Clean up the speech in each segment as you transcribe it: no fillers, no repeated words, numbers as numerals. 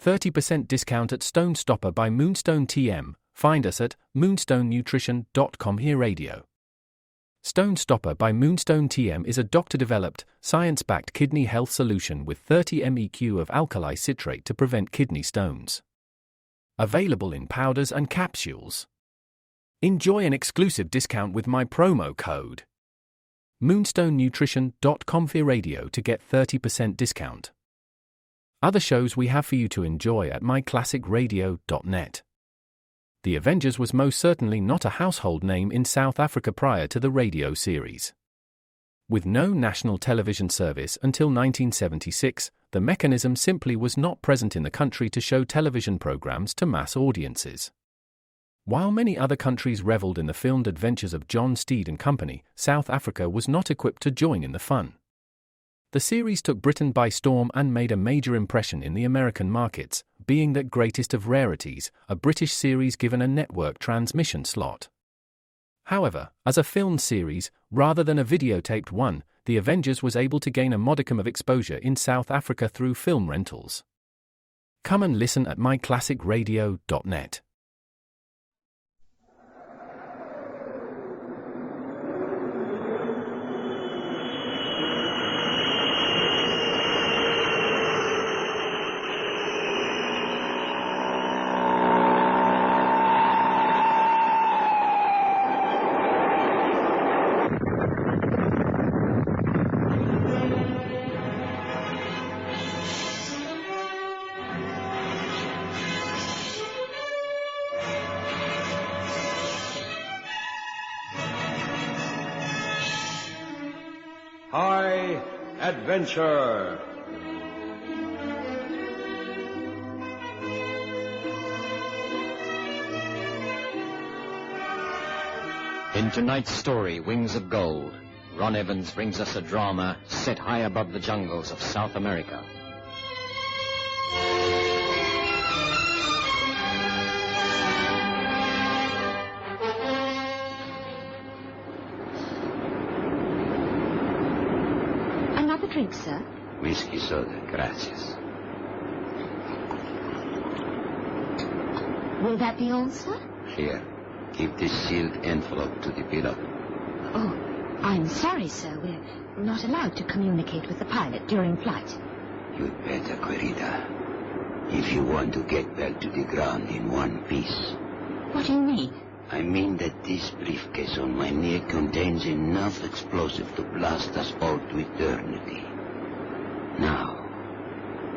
30% discount at Stone Stopper by Moonstone TM. Find us at moonstonenutrition.com. Here Radio. Stone Stopper by Moonstone TM is a doctor-developed, science-backed kidney health solution with 30 MEq of alkali citrate to prevent kidney stones. Available in powders and capsules. Enjoy an exclusive discount with my promo code moonstonenutrition.com. Here Radio to get 30% discount. Other shows we have for you to enjoy at myclassicradio.net. The Avengers was most certainly not a household name in South Africa prior to the radio series. With no national television service until 1976, the mechanism simply was not present in the country to show television programs to mass audiences. While many other countries reveled in the filmed adventures of John Steed and company, South Africa was not equipped to join in the fun. The series took Britain by storm and made a major impression in the American markets, being that greatest of rarities, a British series given a network transmission slot. However, as a film series, rather than a videotaped one, The Avengers was able to gain a modicum of exposure in South Africa through film rentals. Come and listen at myclassicradio.net. High Adventure. In tonight's story, Wings of Gold, Ron Evans brings us a drama set high above the jungles of South America. Another drink, sir? Whiskey soda, gracias. Will that be all, sir? Here, give this sealed envelope to the pilot. Oh, I'm sorry, sir. We're not allowed to communicate with the pilot during flight. You'd better, Querida. If you want to get back to the ground in one piece. What do you mean? I mean that this briefcase on my neck contains enough explosive to blast us all to eternity. Now,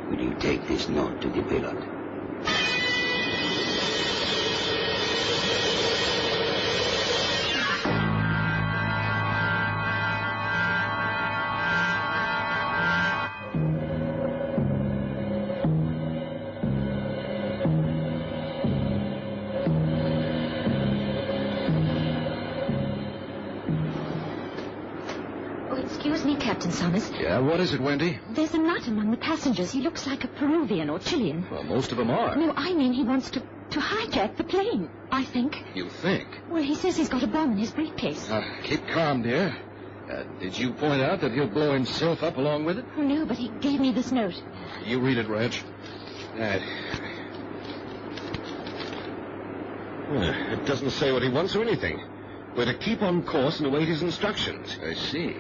will you take this note to the pilot? Excuse me, Captain Summers. Yeah, what is it, Wendy? There's a nut among the passengers. He looks like a Peruvian or Chilean. Well, most of them are. No, I mean he wants to hijack the plane, I think. You think? Well, he says he's got a bomb in his briefcase. Keep calm, dear. Did you point out that he'll blow himself up along with it? Oh, no, but he gave me this note. You read it, Reg. It doesn't say what he wants or anything. We're to keep on course and await his instructions. I see.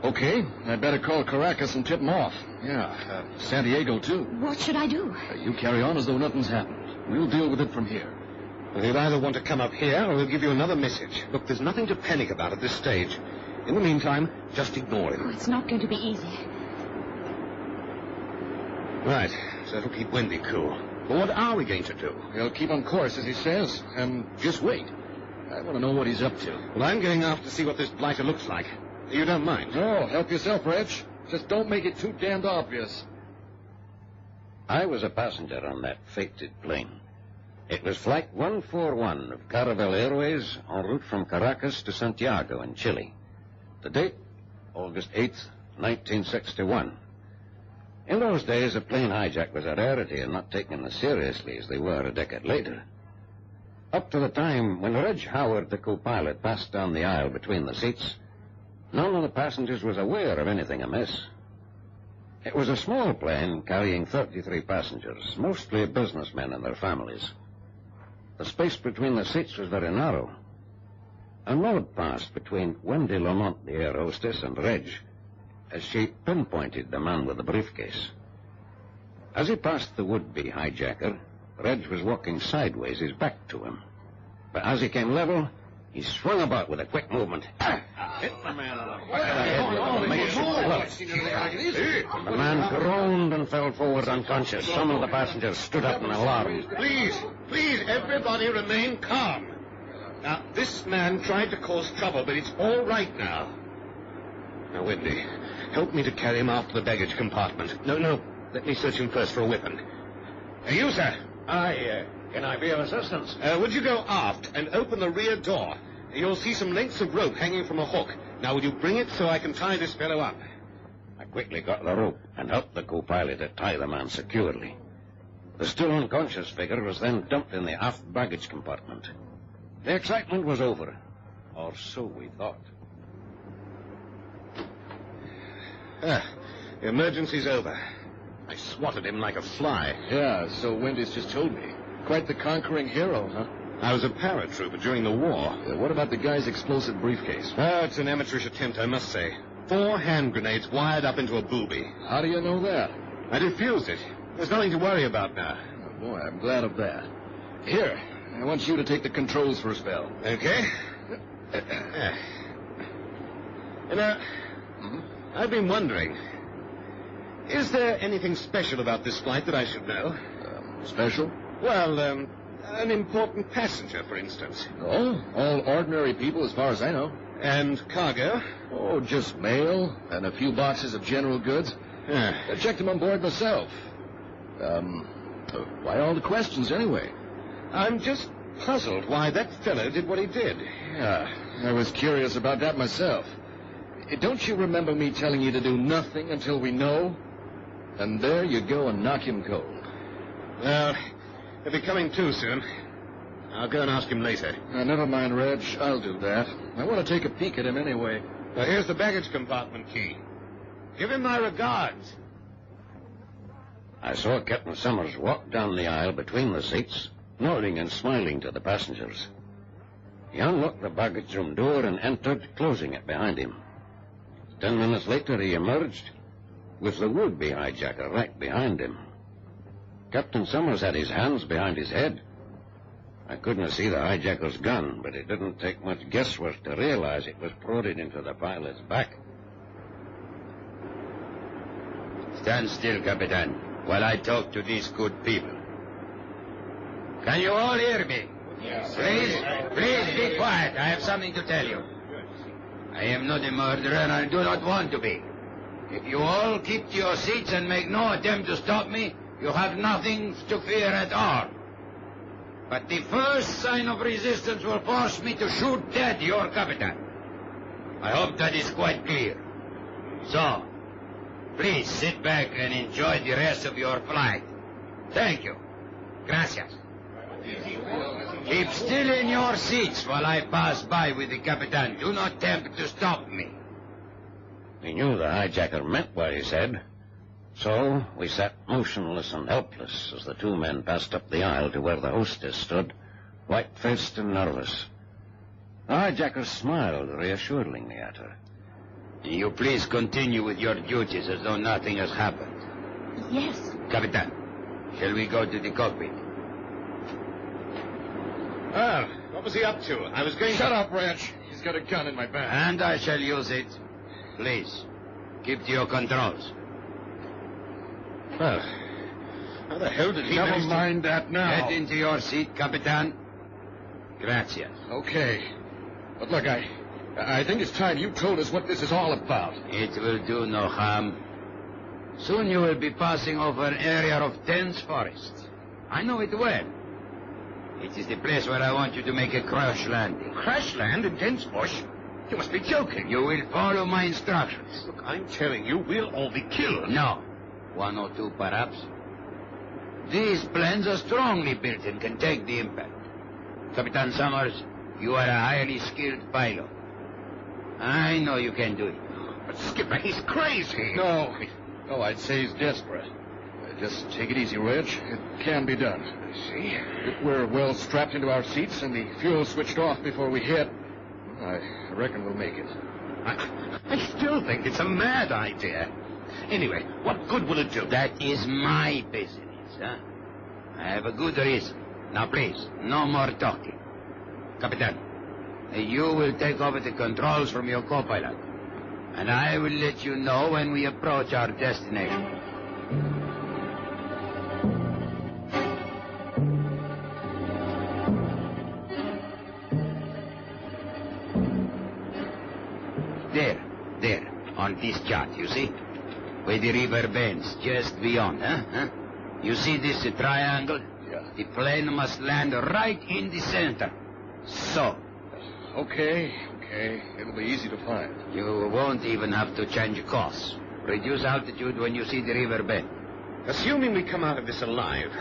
Okay, I'd better call Caracas and tip him off. Yeah, San Diego, too. What should I do? You carry on as though nothing's happened. We'll deal with it from here. Well, he'll either want to come up here or he'll give you another message. Look, there's nothing to panic about at this stage. In the meantime, just ignore him. Oh, it's not going to be easy. Right, so that'll keep Wendy cool. But what are we going to do? We'll keep on course, as he says, and just wait. I want to know what he's up to. Well, I'm going off to see what this blighter looks like. You don't mind? No, help yourself, Reg. Just don't make it too damned obvious. I was a passenger on that fated plane. It was Flight 141 of Caravel Airways en route from Caracas to Santiago in Chile. The date, August 8th, 1961. In those days, a plane hijack was a rarity and not taken as seriously as they were a decade later. Up to the time when Reg Howard, the co-pilot, passed down the aisle between the seats, none of the passengers was aware of anything amiss. It was a small plane carrying 33 passengers, mostly businessmen and their families. The space between the seats was very narrow. A nod passed between Wendy Lamont, the air hostess, and Reg, as she pinpointed the man with the briefcase. As he passed the would-be hijacker, Reg was walking sideways, his back to him. But as he came level, he swung about with a quick movement. Hit the man on the back of the head with a major blow. The man groaned and fell forward unconscious. Some of the passengers stood up in alarm. Please, everybody remain calm. Now, this man tried to cause trouble, but it's all right now. Now, Wendy, help me to carry him off to the baggage compartment. No, let me search him first for a weapon. You, sir. Can I be of assistance? Would you go aft and open the rear door? You'll see some lengths of rope hanging from a hook. Now, will you bring it so I can tie this fellow up? I quickly got the rope and helped the co-pilot to tie the man securely. The still unconscious figure was then dumped in the aft baggage compartment. The excitement was over, or so we thought. The emergency's over. I swatted him like a fly. Yeah, so Wendy's just told me. Quite the conquering hero, huh? I was a paratrooper during the war. What about the guy's explosive briefcase? It's an amateurish attempt, I must say. 4 hand grenades wired up into a booby. How do you know that? I defused it. There's nothing to worry about now. Oh, boy, I'm glad of that. Here, I want you to take the controls for a spell. Okay. You know, I've been wondering, is there anything special about this flight that I should know? Special? Well, an important passenger, for instance. Oh, all ordinary people as far as I know. And cargo? Oh, just mail and a few boxes of general goods. I checked them on board myself. Why all the questions, anyway? I'm just puzzled why that fellow did what he did. Yeah, I was curious about that myself. Don't you remember me telling you to do nothing until we know? And there you go and knock him cold. Well, he'll be coming to soon. I'll go and ask him later. Never mind, Reg. I'll do that. I want to take a peek at him anyway. Now, here's the baggage compartment key. Give him my regards. I saw Captain Summers walk down the aisle between the seats, nodding and smiling to the passengers. He unlocked the baggage room door and entered, closing it behind him. 10 minutes later, he emerged with the would-be hijacker right behind him. Captain Summers had his hands behind his head. I couldn't see the hijacker's gun, but it didn't take much guesswork to realize it was prodded into the pilot's back. Stand still, Capitan, while I talk to these good people. Can you all hear me? Yes. Please be quiet. I have something to tell you. I am not a murderer, and I do not want to be. If you all keep to your seats and make no attempt to stop me, you have nothing to fear at all. But the first sign of resistance will force me to shoot dead your Capitan. I hope that is quite clear. So, please sit back and enjoy the rest of your flight. Thank you. Gracias. Keep still in your seats while I pass by with the Capitan. Do not attempt to stop me. We knew the hijacker meant what he said. So we sat motionless and helpless as the 2 men passed up the aisle to where the hostess stood, white-faced and nervous. The hijacker smiled reassuringly at her. You please continue with your duties as though nothing has happened. Yes. Capitan, shall we go to the cockpit? Well, what was he up to? I was going Shut up, Reg. He's got a gun in my back. And I shall use it. Please, keep to your controls. Well, how the hell did he Never manage to... mind that now. Get into your seat, Capitan. Gracias. Okay. But look, I think it's time you told us what this is all about. It will do no harm. Soon you will be passing over an area of dense forest. I know it well. It is the place where I want you to make a crash landing. Crash land in dense bush? You must be joking. You will follow my instructions. Look, I'm telling you, we'll all be killed. No. 1 or 2, perhaps. These planes are strongly built and can take the impact. Capitan Summers, you are a highly skilled pilot. I know you can do it. But, Skipper, he's crazy. No. Oh, I'd say he's desperate. Just take it easy, Reg. It can be done. I see. If we're well strapped into our seats and the fuel switched off before we hit, I reckon we'll make it. I still think it's a mad idea. Anyway, what good will it do? That is my business, huh? I have a good reason. Now, please, no more talking. Capitan, you will take over the controls from your co-pilot, and I will let you know when we approach our destination. There, on this chart, you see? Where the river bends, just beyond, huh? You see this triangle? Yeah. The plane must land right in the center. So. Okay. It'll be easy to find. You won't even have to change course. Reduce altitude when you see the river bend. Assuming we come out of this alive,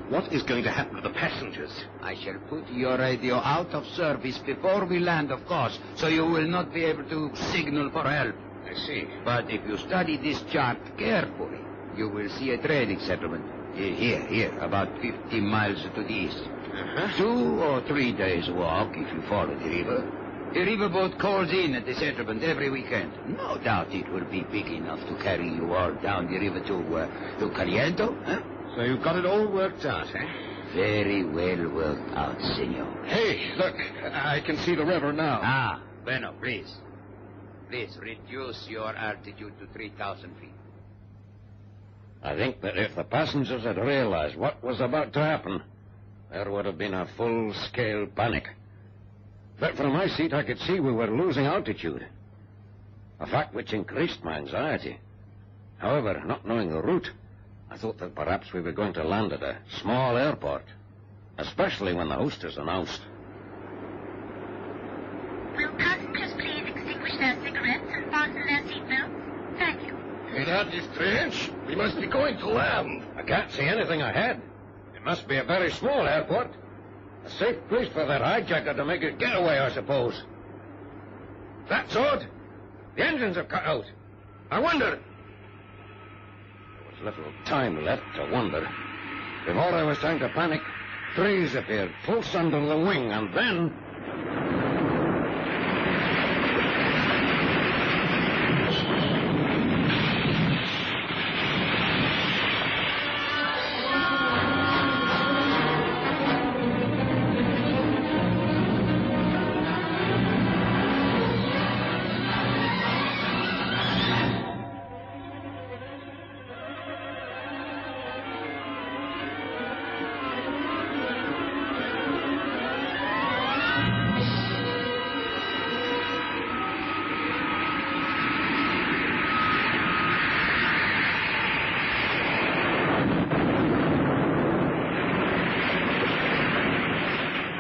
what is going to happen to the passengers? I shall put your radio out of service before we land, of course, so you will not be able to signal for help. I see. But if you study this chart carefully, you will see a trading settlement. Here, about 50 miles to the east. Uh-huh. 2 or 3 days' walk if you follow the river. The riverboat calls in at the settlement every weekend. No doubt it will be big enough to carry you all down the river to Caliento, huh? So you've got it all worked out, eh? Very well worked out, senor. Hey, look, I can see the river now. Ah, bueno, please. Please reduce your altitude to 3,000 feet. I think that if the passengers had realized what was about to happen, there would have been a full-scale panic. But from my seat, I could see we were losing altitude, a fact which increased my anxiety. However, not knowing the route, I thought that perhaps we were going to land at a small airport, especially when the hostess announced. Will passengers please extinguish their cigarettes and fasten their seatbelts? Thank you. Hey, that is strange. We must be going to land. I can't see anything ahead. It must be a very small airport. A safe place for that hijacker to make a getaway, I suppose. That's odd. The engines have cut out. I wonder. There was little time left to wonder. Before I was trying to panic, trees appeared close under the wing, and then...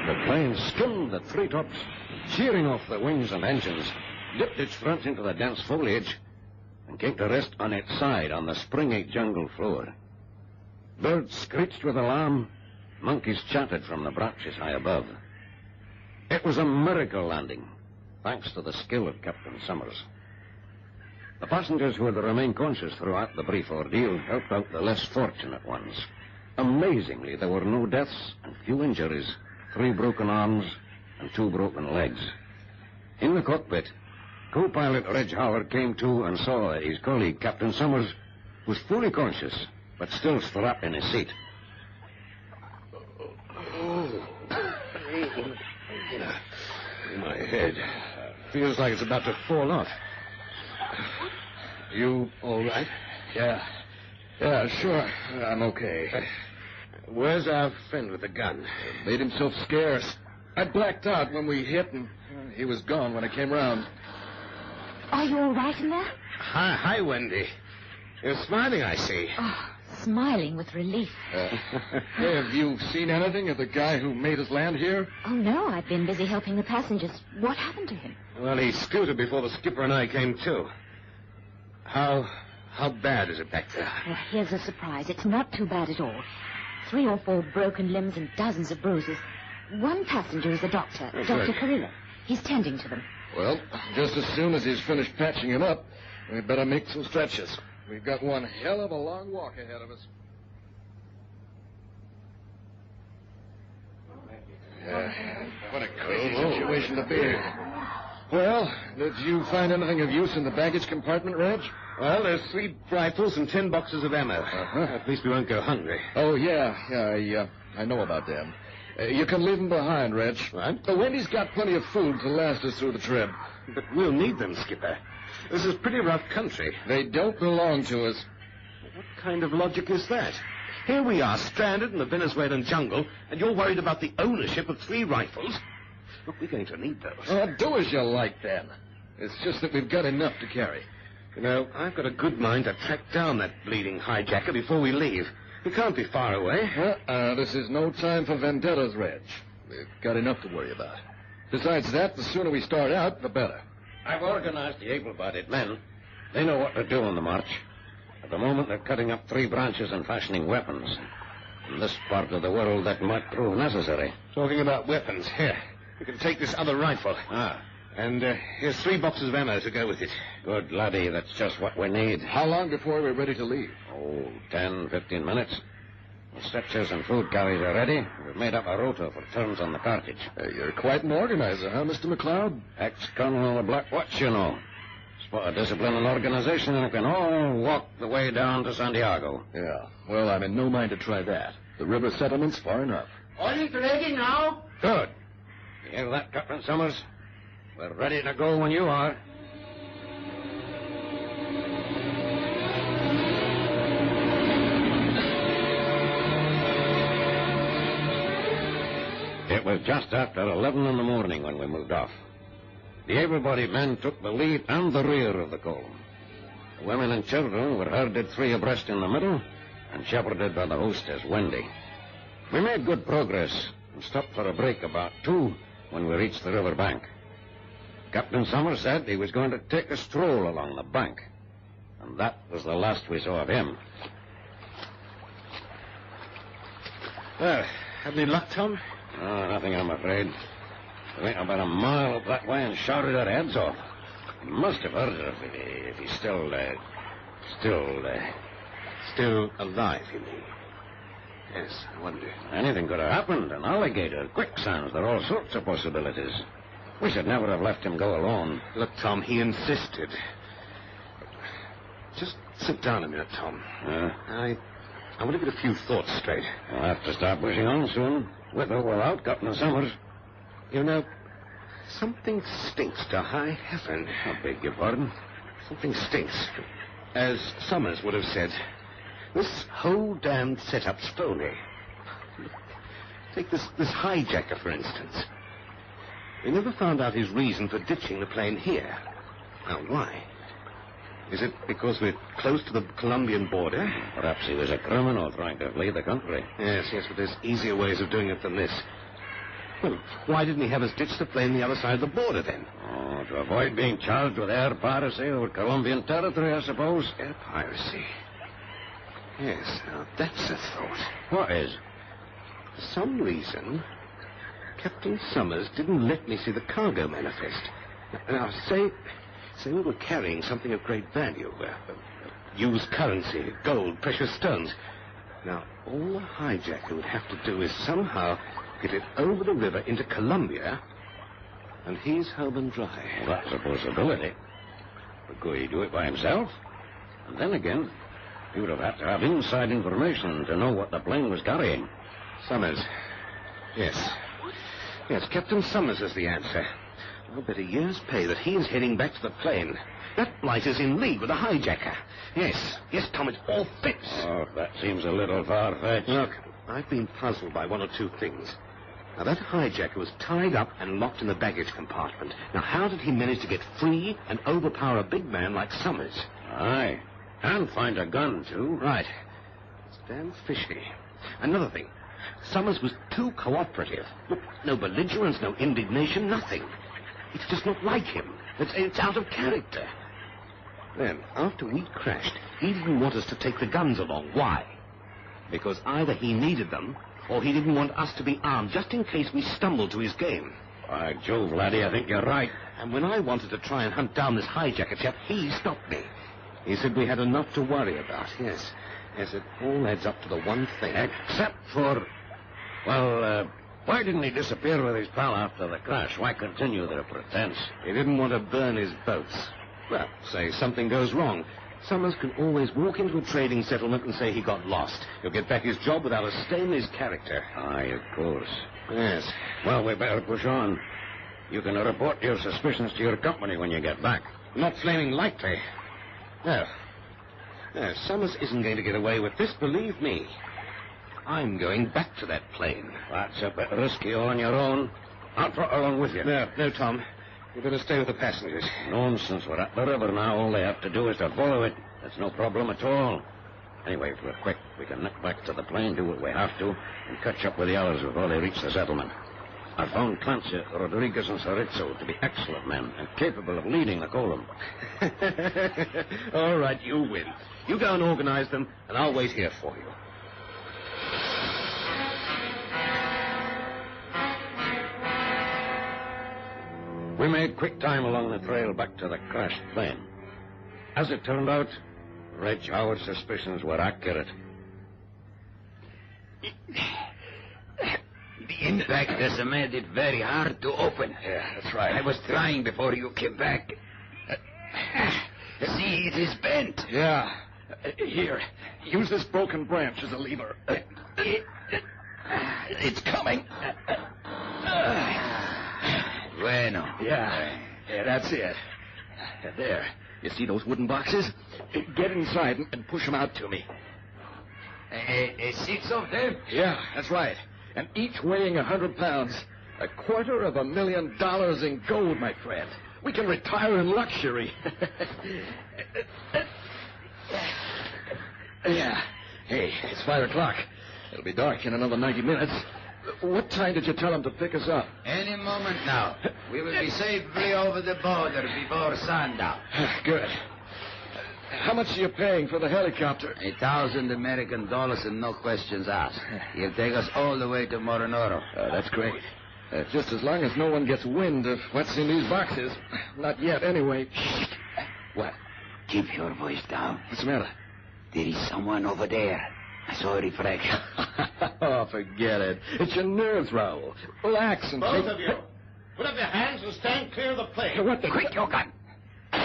The plane skimmed the treetops, shearing off the wings and engines, dipped its front into the dense foliage, and came to rest on its side on the springy jungle floor. Birds screeched with alarm, monkeys chattered from the branches high above. It was a miracle landing, thanks to the skill of Captain Summers. The passengers who had remained conscious throughout the brief ordeal helped out the less fortunate ones. Amazingly, there were no deaths and few injuries, 3 broken arms and 2 broken legs. In the cockpit, co-pilot Reg Howard came to and saw that his colleague, Captain Summers, was fully conscious, but still strapped in his seat. My head feels like it's about to fall off. You all right? Yeah, sure. I'm okay. Where's our friend with the gun? Made himself scarce. I blacked out when we hit, and he was gone when I came round. Are you all right in there? Hi, Wendy. You're smiling, I see. Oh, smiling with relief. Have you seen anything of the guy who made us land here? Oh, no, I've been busy helping the passengers. What happened to him? Well, he scooted before the skipper and I came to. How bad is it back there? Well, here's a surprise. It's not too bad at all. 3 or 4 broken limbs and dozens of bruises. One passenger is a doctor, That's Dr. right. Carrillo. He's tending to them. Well, just as soon as he's finished patching him up, we'd better make some stretches. We've got one hell of a long walk ahead of us. What a crazy situation to be in. Well, did you find anything of use in the baggage compartment, Reg? Well, there's 3 rifles and 10 boxes of ammo. At least we won't go hungry. Oh, yeah, I know about them. You can leave them behind, Reg. What? The Wendy's got plenty of food to last us through the trip. But we'll need them, Skipper. This is pretty rough country. They don't belong to us. What kind of logic is that? Here we are, stranded in the Venezuelan jungle, and you're worried about the ownership of 3 rifles? Look, we're going to need those. Do as you like, then. It's just that we've got enough to carry. You know, I've got a good mind to track down that bleeding hijacker before we leave. He can't be far away. This is no time for vendettas, Reg. We've got enough to worry about. Besides that, the sooner we start out, the better. I've organized the able-bodied men. They know what to do on the march. At the moment, they're cutting up 3 branches and fashioning weapons. In this part of the world, that might prove necessary. Talking about weapons, here. You can take this other rifle. And here's 3 boxes of ammo to go with it. Good, laddie. That's just what we need. How long before we're ready to leave? 10, 15 minutes. The stretchers and food carriers are ready. We've made up a rota for turns on the cartage. You're quite an organizer, huh, Mr. McLeod? Ex-colonel of the Black Watch, you know. Spot of discipline and organization, and we can all walk the way down to Santiago. Yeah. Well, I'm in no mind to try that. The river settlement's far enough. All is ready now. Good. You hear that, Captain Summers? We're ready to go when you are. It was just after 11 in the morning when we moved off. The able-bodied men took the lead and the rear of the column. The women and children were herded 3 abreast in the middle and shepherded by the hostess, Wendy. We made good progress and stopped for a break about 2 when we reached the river bank. Captain Summers said he was going to take a stroll along the bank, and that was the last we saw of him. Well, have any luck, Tom? Oh, nothing, I'm afraid. We went about a mile up that way and shouted our heads off. He must have heard it if he's still alive, you mean? Yes, I wonder. Anything could have happened. An alligator, quicksands, there are all sorts of possibilities. We should never have left him go alone. Look, Tom, he insisted. Just sit down a minute, Tom. I want to get a few thoughts straight. I'll have to start pushing on soon. With or without Captain Summers. You know, something stinks to high heaven. I beg your pardon? Something stinks. As Summers would have said, this whole damned setup's phony. Take this hijacker, for instance. We never found out his reason for ditching the plane here. Now, why? Is it because we're close to the Colombian border? Perhaps he was a criminal trying to flee the country. Yes, but there's easier ways of doing it than this. Well, why didn't he have us ditch the plane the other side of the border, then? Oh, to avoid being charged with air piracy over Colombian territory, I suppose. Air piracy? Yes, now that's a thought. What is? For some reason, Captain Summers didn't let me see the cargo manifest. Now, say we were carrying something of great value. Used currency, gold, precious stones. Now, all the hijacker would have to do is somehow get it over the river into Colombia, and he's home and dry. Well, that's a possibility. But could he do it by himself? And then again, he would have had to have inside information to know what the plane was carrying. Summers. Yes, Captain Summers is the answer. I'll bet a year's pay that he is heading back to the plane. That blight is in league with the hijacker. Yes, Tom, it all fits. Oh, that seems a little far-fetched. Look, I've been puzzled by one or two things. Now, that hijacker was tied up and locked in the baggage compartment. Now, how did he manage to get free and overpower a big man like Summers? Aye, and find a gun, too. Right. It's damn fishy. Another thing. Summers was too cooperative. Look, no belligerence, no indignation, nothing. It's just not like him. It's out of character. Then, after we'd crashed, he didn't want us to take the guns along. Why? Because either he needed them, or he didn't want us to be armed just in case we stumbled to his game. By Jove, laddie, I think you're right. And when I wanted to try and hunt down this hijacker chap, he stopped me. He said we had enough to worry about, yes. Yes, it all adds up to the one thing. Except for... Well, why didn't he disappear with his pal after the crash? Why continue the pretense? He didn't want to burn his boats. Well, say something goes wrong. Summers can always walk into a trading settlement and say he got lost. He'll get back his job without a stain in his character. Aye, of course. Yes. Well, we better push on. You can report your suspicions to your company when you get back. Not flaming likely. No. No, Summers isn't going to get away with this, believe me. I'm going back to that plane. That's a bit risky all on your own. I'll trot along with you. No, Tom. You better stay with the passengers. Nonsense. We're at the river now. All they have to do is to follow it. That's no problem at all. Anyway, if we're quick, we can nip back to the plane, do what we have to, and catch up with the others before they reach the settlement. I found Clancy, Rodriguez, and Cerizzo to be excellent men and capable of leading the column. All right, you win. You go and organize them, and I'll wait here for you. We made quick time along the trail back to the crashed plane. As it turned out, Reg Howard's suspicions were accurate. The impact has made it very hard to open. Yeah, that's right. I was trying before you came back. See, it is bent. Yeah. Here, use this broken branch as a lever. It's coming. Bueno. Yeah, that's it. There. You see those wooden boxes? Get inside and push them out to me. 6 of them? Yeah, that's right. And each weighing 100 pounds. $250,000 in gold, my friend. We can retire in luxury. Yeah. Hey, it's 5 o'clock. It'll be dark in another 90 minutes. What time did you tell them to pick us up? Any moment now. We will be safely over the border before sundown. Good. How much are you paying for the helicopter? $1,000 American and no questions asked. He'll take us all the way to Moronoro. That's great. Just as long as no one gets wind of what's in these boxes. Not yet, anyway. What? Keep your voice down. What's the matter? There is someone over there. I saw a reflection. Oh, forget it. It's your nerves, Raoul. Relax and Both of you, put up your hands and stand clear of the plane. What the... Quick, your gun. It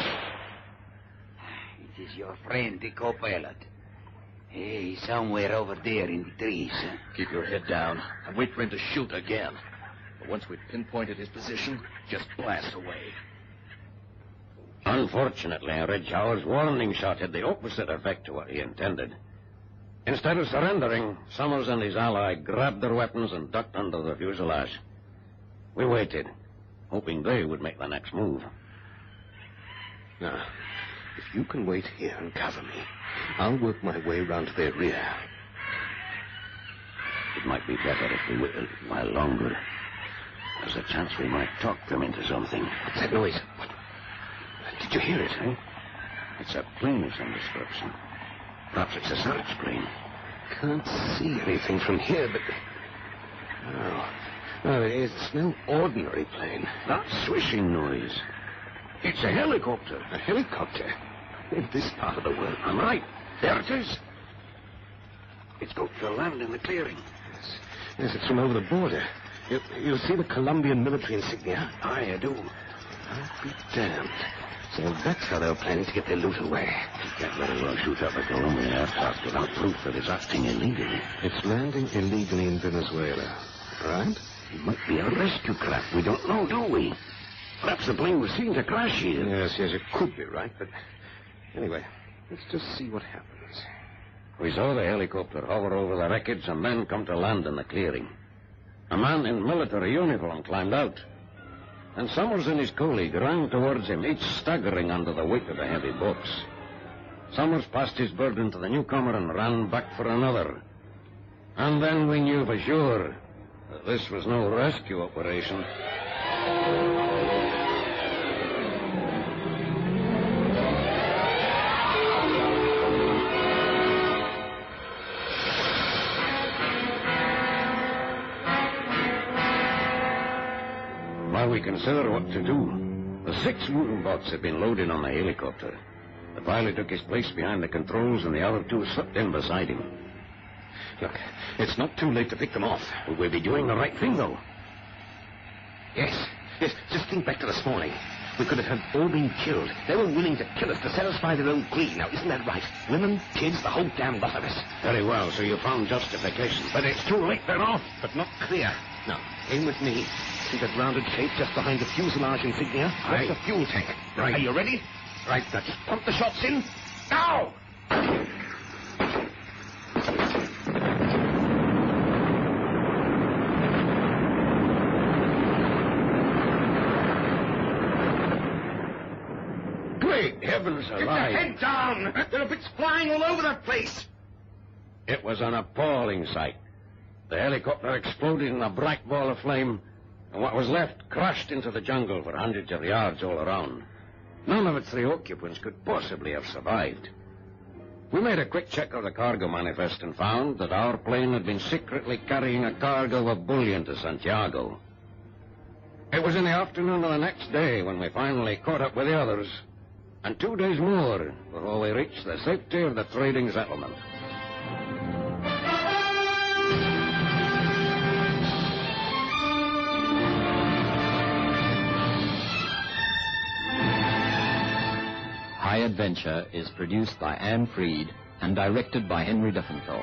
is your friend, the co-pilot. He's somewhere over there in the trees. Keep your head down and wait for him to shoot again. But once we've pinpointed his position, just blast away. Unfortunately, Reg Howard's warning shot had the opposite effect to what he intended. Instead of surrendering, Summers and his ally grabbed their weapons and ducked under the fuselage. We waited, hoping they would make the next move. Now, if you can wait here and cover me, I'll work my way round to their rear. It might be better if we waited a while longer. There's a chance we might talk them into something. What's that noise? What? Did you hear it, eh? It's a plane of some description. Perhaps it's a search plane. Can't see anything from here, but... No, it's no ordinary plane. That swishing noise. It's a helicopter. A helicopter? In this part of the world? I'm right. There it is. It's going to land in the clearing. Yes, it's from over the border. You'll see the Colombian military insignia. Aye, I do. I'll be damned. So that's how they were planning to get their loot away. You can't very well shoot up a Colombian aircraft without proof that it's acting illegally. It's landing illegally in Venezuela, right? It might be a rescue craft. We don't know, do we? Perhaps the plane was seen to crash here. Yes, it could be right, but... Anyway, let's just see what happens. We saw the helicopter hover over the wreckage and then come to land in the clearing. A man in military uniform climbed out. And Summers and his colleague ran towards him, each staggering under the weight of the heavy box. Summers passed his burden to the newcomer and ran back for another. And then we knew for sure that this was no rescue operation. While we consider what to do, the 6 wooden boats had been loaded on the helicopter. The pilot took his place behind the controls, and the other two slipped in beside him. Look, it's not too late to pick them off. We'll be doing the right thing, though. Yes. Just think back to this morning. We could have all been killed. They were willing to kill us to satisfy their own greed. Now, isn't that right? Women, kids, the whole damn lot of us. Very well, so you found justification. But it's too late, they're off. But not clear. Now, aim with me. See that rounded shape just behind the fuselage insignia? Aye. That's the fuel tank. Right. Are you ready? Right, Now, just pump the shots in. Now! Great heavens Get your alive. head down! There are bits flying all over that place. It was an appalling sight. The helicopter exploded in a bright ball of flame, and what was left crashed into the jungle for hundreds of yards all around. None of its 3 occupants could possibly have survived. We made a quick check of the cargo manifest and found that our plane had been secretly carrying a cargo of bullion to Santiago. It was in the afternoon of the next day when we finally caught up with the others, and 2 days more before we reached the safety of the trading settlement. High Adventure is produced by Anne Freed and directed by Henry Diffenthal.